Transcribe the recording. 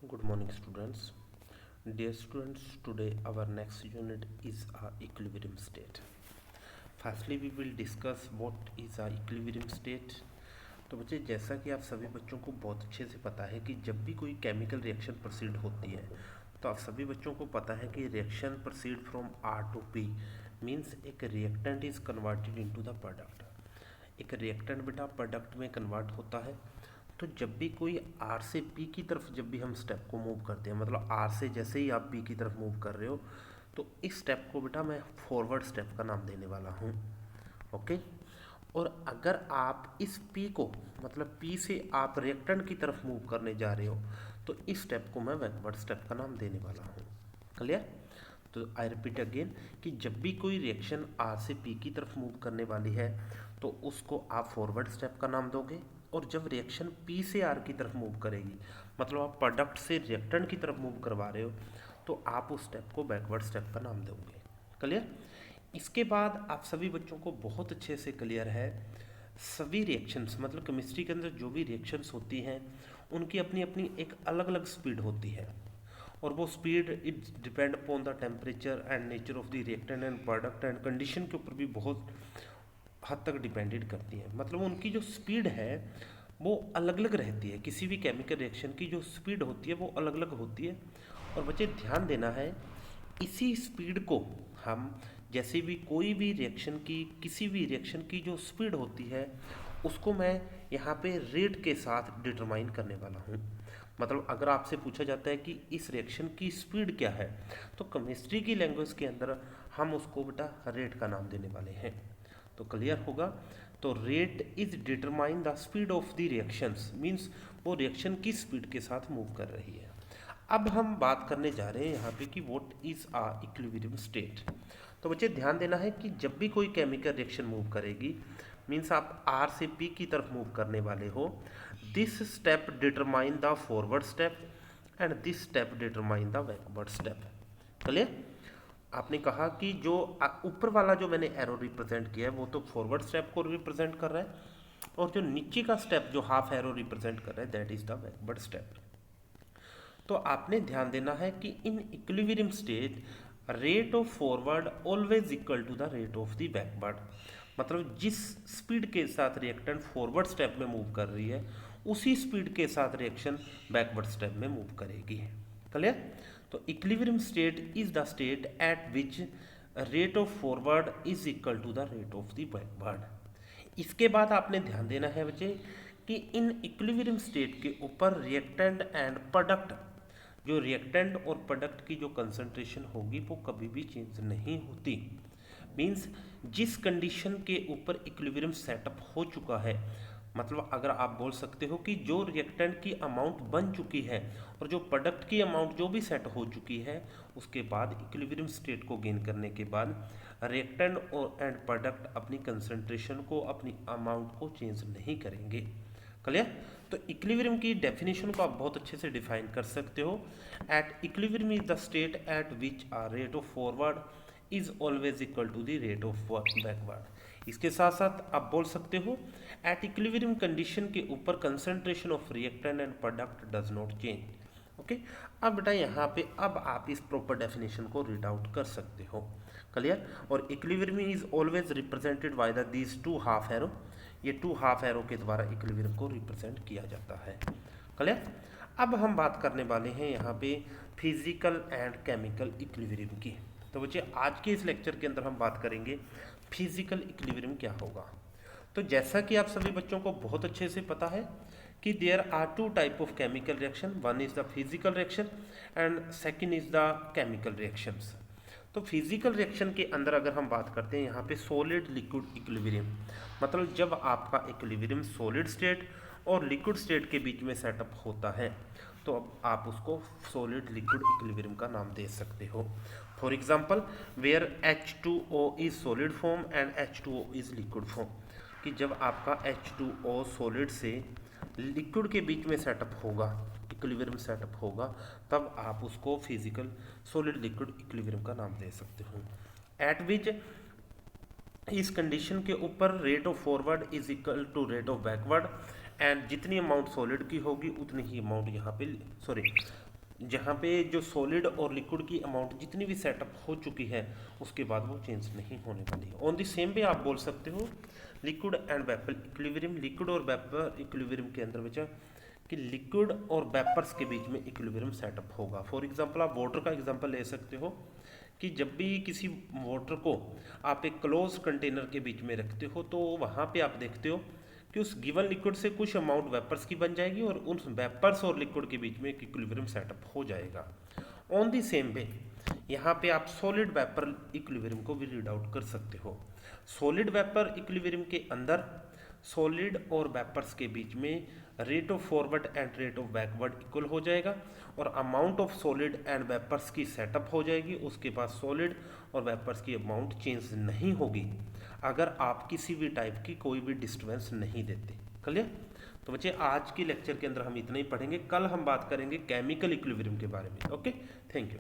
Good morning, students. Dear students, today our next unit is equilibrium state. Firstly, we will discuss what is equilibrium state. तो बच्चे, जैसा कि आप सभी बच्चों को बहुत अच्छे से पता है कि जब भी कोई केमिकल रिएक्शन प्रोसीड होती है तो आप सभी बच्चों को पता है कि reaction proceed from R to P means एक reactant is converted into the product. एक रिएक्टेंट बेटा प्रोडक्ट में कन्वर्ट होता है। तो जब भी कोई आर से पी की तरफ जब भी हम स्टेप को मूव करते हैं, मतलब आर से जैसे ही आप पी की तरफ मूव कर रहे हो, तो इस स्टेप को बेटा मैं फॉरवर्ड स्टेप का नाम देने वाला हूँ। ओके। और अगर आप इस पी को, मतलब पी से आप रिएक्टेंट की तरफ मूव करने जा रहे हो, तो इस स्टेप को मैं बैकवर्ड स्टेप का नाम देने वाला हूँ। क्लियर? तो आई रिपीट अगेन कि जब भी कोई रिएक्शन आर से पी की तरफ मूव करने वाली है तो उसको आप फॉरवर्ड स्टेप का नाम दोगे, और जब रिएक्शन पी से आर की तरफ मूव करेगी, मतलब आप प्रोडक्ट से रिएक्टेंट की तरफ मूव करवा रहे हो, तो आप उस स्टेप को बैकवर्ड स्टेप का नाम दोगे। क्लियर? इसके बाद आप सभी बच्चों को बहुत अच्छे से क्लियर है, सभी रिएक्शंस, मतलब केमिस्ट्री के अंदर जो भी रिएक्शंस होती हैं उनकी अपनी अपनी एक अलग अलग स्पीड होती है, और वो speed it depend upon the temperature and nature of the reactant and product and condition के ऊपर भी बहुत हद तक डिपेंडेड करती है। मतलब उनकी जो स्पीड है वो अलग अलग रहती है। किसी भी केमिकल रिएक्शन की जो स्पीड होती है वो अलग अलग होती है। और बच्चे ध्यान देना है, इसी स्पीड को हम जैसे भी कोई भी रिएक्शन की, किसी भी रिएक्शन की जो स्पीड होती है उसको मैं यहाँ पे रेट के साथ डिटरमाइन करने वाला हूँ। मतलब अगर आपसे पूछा जाता है कि इस रिएक्शन की स्पीड क्या है, तो केमिस्ट्री की लैंग्वेज के अंदर हम उसको बेटा रेट का नाम देने वाले हैं। तो क्लियर होगा? तो rate is determine the speed of the reactions, means वो रिएक्शन की स्पीड के साथ मूव कर रही है। अब हम बात करने जा रहे हैं यहाँ पे कि what is a equilibrium state. तो बच्चे ध्यान देना है कि जब भी कोई केमिकल रिएक्शन मूव करेगी, मीन्स आप आर से पी की तरफ मूव करने वाले हो, this step determine the forward step and this step determine the backward step. Clear? आपने कहा कि जो ऊपर वाला जो मैंने एरो रिप्रेजेंट किया है वो तो फॉरवर्ड स्टेप को रिप्रेजेंट कर रहा है, और जो नीचे का स्टेप जो हाफ एरो रिप्रेजेंट कर रहा है that is the backward step. तो आपने ध्यान देना है कि in equilibrium state rate of forward always equal to the rate of the backward. मतलब जिस स्पीड के साथ रिएक्टेंट फॉरवर्ड स्टेप में मूव कर रही है उसी स्पीड के साथ रिएक्शन बैकवर्ड स्टेप में मूव करेगी। क्लियर? तो equilibrium state is the state at which rate of forward is equal to the rate of the backward. इसके बाद आपने ध्यान देना है बच्चे कि इन इक्विलिब्रियम स्टेट के ऊपर रिएक्टेंट एंड प्रोडक्ट, जो रिएक्टेंट और प्रोडक्ट की जो कंसंट्रेशन होगी वो कभी भी चेंज नहीं होती। मींस जिस कंडीशन के ऊपर इक्विलिब्रियम सेटअप हो चुका है, मतलब अगर आप बोल सकते हो कि जो रिएक्टेंट की अमाउंट बन चुकी है और जो प्रोडक्ट की अमाउंट जो भी सेट हो चुकी है, उसके बाद इक्विलिब्रियम स्टेट को गेन करने के बाद रिएक्टेंट और एंड प्रोडक्ट अपनी कंसंट्रेशन को, अपनी अमाउंट को चेंज नहीं करेंगे। क्लियर? तो इक्विलिब्रियम की डेफिनेशन को आप बहुत अच्छे से डिफाइन कर सकते हो। At equilibrium is the state at which a rate of forward is always equal to the rate of backward. इसके साथ साथ आप बोल सकते हो एट इक्विलिब्रियम कंडीशन के ऊपर concentration of reactant and product does not change. Okay. अब बेटा यहाँ पे अब आप इस प्रॉपर डेफिनेशन को रीड आउट कर सकते हो। क्लियर? और equilibrium is always represented by the these two half arrow. ये टू हाफ एरो के द्वारा इक्विलिब्रियम को रिप्रेजेंट किया जाता है। क्लियर? अब हम बात करने वाले हैं यहाँ पे फिजिकल एंड केमिकल इक्विलिब्रियम की। तो बच्चे आज के इस लेक्चर के अंदर हम बात करेंगे फिजिकल इक्विलिब्रियम क्या होगा। तो जैसा कि आप सभी बच्चों को बहुत अच्छे से पता है कि there are two type of chemical reaction, one is the physical reaction and second is the chemical reactions. तो फिजिकल रिएक्शन के अंदर अगर हम बात करते हैं यहाँ पे सॉलिड लिक्विड इक्विलिब्रियम, मतलब जब आपका इक्विलिब्रियम सॉलिड स्टेट और लिक्विड स्टेट के बीच में सेटअप होता है तो अब आप उसको सॉलिड लिक्विड इक्विलिब्रियम का नाम दे सकते हो। For example where H2O is solid form and H2O is liquid form, कि जब आपका H2O सॉलिड से लिक्विड के बीच में सेटअप होगा, इक्विलिब्रियम सेटअप होगा, तब आप उसको फिजिकल सॉलिड लिक्विड इक्विलिब्रियम का नाम दे सकते हो। एट विच इस कंडीशन के ऊपर rate of forward is equal to rate of backward, and जितनी अमाउंट सॉलिड की होगी उतनी ही अमाउंट यहाँ पे, सॉरी, जहाँ पे जो सॉलिड और लिक्विड की अमाउंट जितनी भी सेटअप हो चुकी है उसके बाद वो चेंज नहीं होने वाली है। ऑन द सेम वे आप बोल सकते हो liquid and vapour equilibrium, liquid और वेपर इक्विलिब्रियम के अंदर बचा कि लिक्विड और वेपर्स के बीच में इक्विलिब्रियम सेटअप होगा। फॉर एग्जांपल आप वाटर का एग्जांपल ले सकते हो कि जब भी किसी वाटर को आप एक क्लोज कंटेनर के बीच में रखते हो तो वहाँ पे आप देखते हो कि उस गिवन लिक्विड से कुछ अमाउंट वेपर्स की बन जाएगी और उन वेपर्स और लिक्विड के बीच में एक इक्विलिब्रियम सेटअप हो जाएगा। ऑन दी सेम वे यहाँ पे आप सॉलिड वेपर इक्विलिब्रियम को भी रीड आउट कर सकते हो। सॉलिड वेपर इक्विलिब्रियम के अंदर सॉलिड और वेपर्स के बीच में rate of forward and rate of backward equal हो जाएगा और amount of solid and vapours की सेटअप हो जाएगी। उसके बाद सॉलिड और वेपर्स की अमाउंट चेंज नहीं होगी अगर आप किसी भी टाइप की कोई भी डिस्टर्बेंस नहीं देते। क्लियर? तो बच्चे आज की लेक्चर के अंदर हम इतना ही पढ़ेंगे। कल हम बात करेंगे केमिकल इक्विलिब्रियम के बारे में। Okay, thank you.